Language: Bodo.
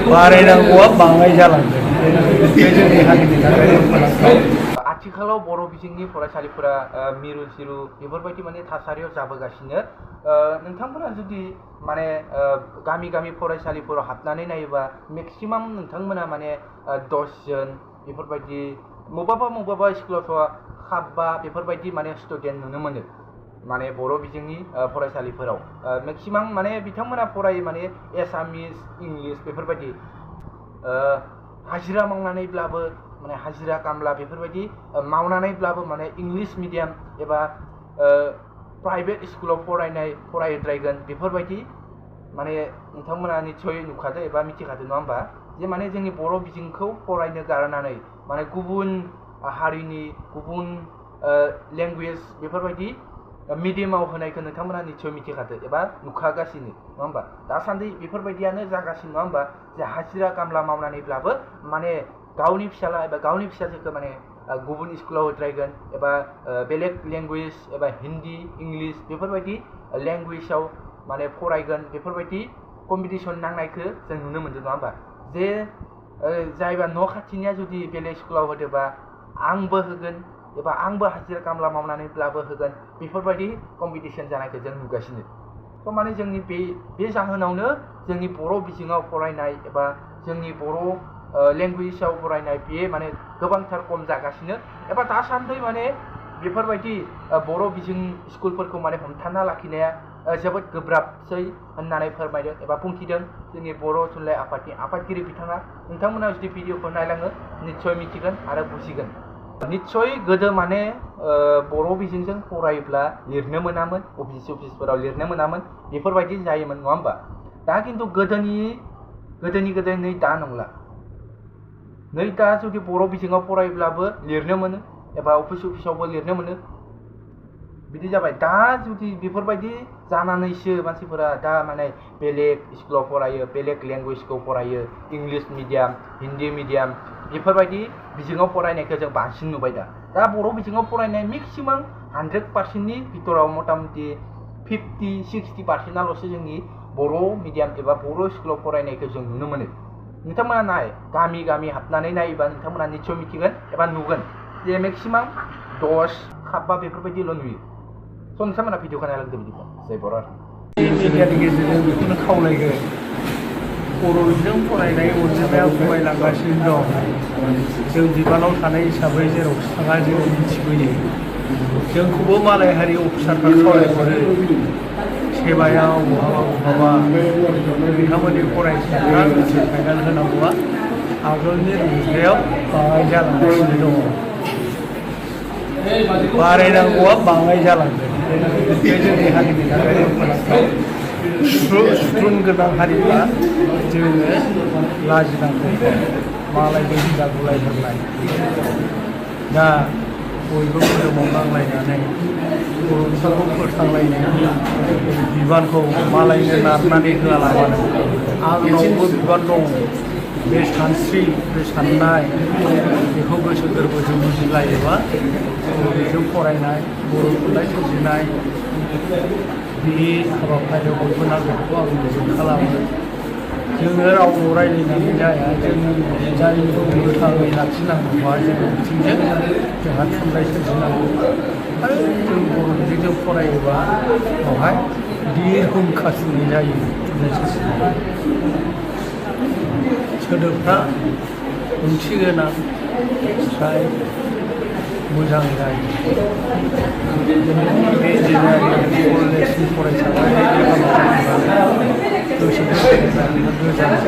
बारायनांगौआ बाङाय जालांदों बे जोंनि हारिनि थाखाय दुखुनांथाव। आथिखालाव बर' बिजोंनि फरायसालिफोरा मिरु जिरु बेफोरबायदि माने थासारियाव जाबोगासिनो। नोंथांमोना जुदि माने गामि गामि फरायसालिफोराव हाबनानै नायोबा मेक्सिमाम नोंथांमोना माने 10 जन बेफोरबायदि मबाबा स्कुलावथ' 7 बेफोरबायदि माने स्टुडेन्ट नुनो मोनो माने बर' बिजोंनि फरायसालिफोराव। मेक्सिमाम माने बिथांमोना फरायो माने एसामिस इंलिश बेफोरबायदि हाजिरा मावनानैब्लाबो माने हाजिरा कामला बेफोरबायदि मावनानैब्लाबो माने इंलिश मिडियाम एबा प्राइभेट स्कुलाव फरायद्रायगोन बेफोरबायदि माने नोंथांमोना निस्सय नुखादो एबा मिथिखादो नङा होमबा जे माने जोंनि बर' बिजोंखौ फरायनो गारनानै माने गुबुन हारिनि गुबुन लेंगुवेज बेफोरबायदि मिडियामाव होनायखौ नोंथांमोना निस्सय मिथिखादो एबा नुखागासिनो नङा होमबा। दासान्दि बेफोरबायदियानो जागासिनो नङा होमबा जे हाजिरा कामला मावनानैब्लाबो माने गावनि फिसाला एबा गावनि फिसाजोखौ माने गुबुन स्कुलाव होद्रायगोन एबा बेलेग लेंगुवेज एबा हिन्दी इंलिश बेफोरबायदि लेंगुवेजाव माने फरायगोन बेफोरबायदि कम्पिटिसन नांनायखौ जों नुनो मोनदों नङा होमबा। जे जायबा न' खाथिनिया जुदि बेलेग स्कुलाव होदोबा आंबो होगोन एबा आंबो हाजिरा कामला मावनानैब्लाबो होगोन बेफोरबायदि कम्पिटिसन जानायखौ जों नुगासिनो। थ' माने जोंनि बे जाहोनावनो जोंनि बर' बिजोङाव फरायनाय एबा जोंनि बर' लेंगुवेजाव फरायनाय बेयो माने गोबांथार खम जागासिनो एबा दासान्दि माने बेफोरबायदि बर' बिजों स्कुलफोरखौ माने हमथाना लाखिनाया जोबोद गोब्राबसै होननानै फोरमायदों एबा बुंथिदों जोंनि बर' थुनलाइ आफादनि आफादगिरि बिथाङा। नोंथांमोना जुदि भिडिअखौ नायलाङो निस्सय मिथिगोन आरो बुजिगोन। निस्सय गोदो माने बर' बिजोंजों फरायोब्ला लिरनो मोनामोन अफिसफोराव लिरनो मोनामोन बेफोरबायदि जायोमोन नङा होमबा। दा खिन्थु गोदोनि नै दा नंला। नै दा जुदि बर' बिजोङाव फरायोब्लाबो लिरनो मोनो एबा अफिसावबो लिरनो मोनो बिदि जाबाय। दा जुदि बेफोरबायदि जानानैसो मानसिफोरा दा माने बेलेग स्कुलाव फरायो बेलेग लेंगुवेजखौ फरायो इंलिश मिडियाम हिन्दी मिडियाम बेफोरबायदि बिजोङाव फरायनायखौ जों बांसिन नुबाय। दा बर' बिजोङाव फरायनाय मेक्सिमाम 100%नि भितराव मथा मथि 50-60%ल'सो जोंनि बर' मिडियाम एबा बर' स्कुलाव फरायनायखौ जों नुनो मोनो। नोंथांमोना नाय गामि गामि हाबनानै नायोबा नोंथांमोना निस्सय मिथिगोन एबा नुगोन जे मेक्सिमाम 10-7 बेफोरबायदिल' नुयो। स' नोंथांमोना भिडिअखौ नायलांदो बिदिब्ला जय बर'। मिडियानि गेजेरजों बेखौनो खावलायगोन बर' बिजों फरायनाय अनजिमाया खमायलांगासिनो दं। जों बिबानाव थानाय हिसाबै जेराव थाङा जों मिथिबोयो। जोंखौबो मालाय हारि अफिसारफ्रा खावलायहरो सेबायाव बहाबा बिथांमोननि फरायसाफ्रा गोसो फायनाल होनांगौआ आगोलनि रुजुनायाव बाङाय जालांगासिनो दङ। बारायनांगौआ बाङाय जालांदों बे जोंनि हारिनि थाखाय दुखुनांथाव। सुथुर गोनां हारिफ्रा जोङो लाजिनांगौ मालायजों हिंसा गुलायहरनाय। दा बयबो मोदोमाव नांलायनानै बर'फोरखौ फोथांलायनायनि बिबानखौ मालायनो नारनानै होआलाबानो आंनावबो बिबान दं बे सानस्रि बे साननाय बेखौ गोसो गोरबोजों बुजिलायोबा बर'जों फरायनाय बर' थुनलाइ सोरजिनाय बे हाबाफारियाव बयबो नांगौखौ आं मिजिं खालामो। जोङो रावबो रायज्लायनानै जाया जों जायखौ गोथाङै लाखिनांगौबा जोङो बिथिंजों जोंहा थुनलाइ सोरजिनांगौ आरो जों बर' बिजोंजों फरायोबा बेवहाय दिरहुंखा सोंनाय जायो थुनलाइ सोरजिनाय सोदोबफ्रा ओंथि गोनां फ्राय मोजां जायो। बे जिल्लानि कलेजनि फरायसाफोरनि गोसो गोजान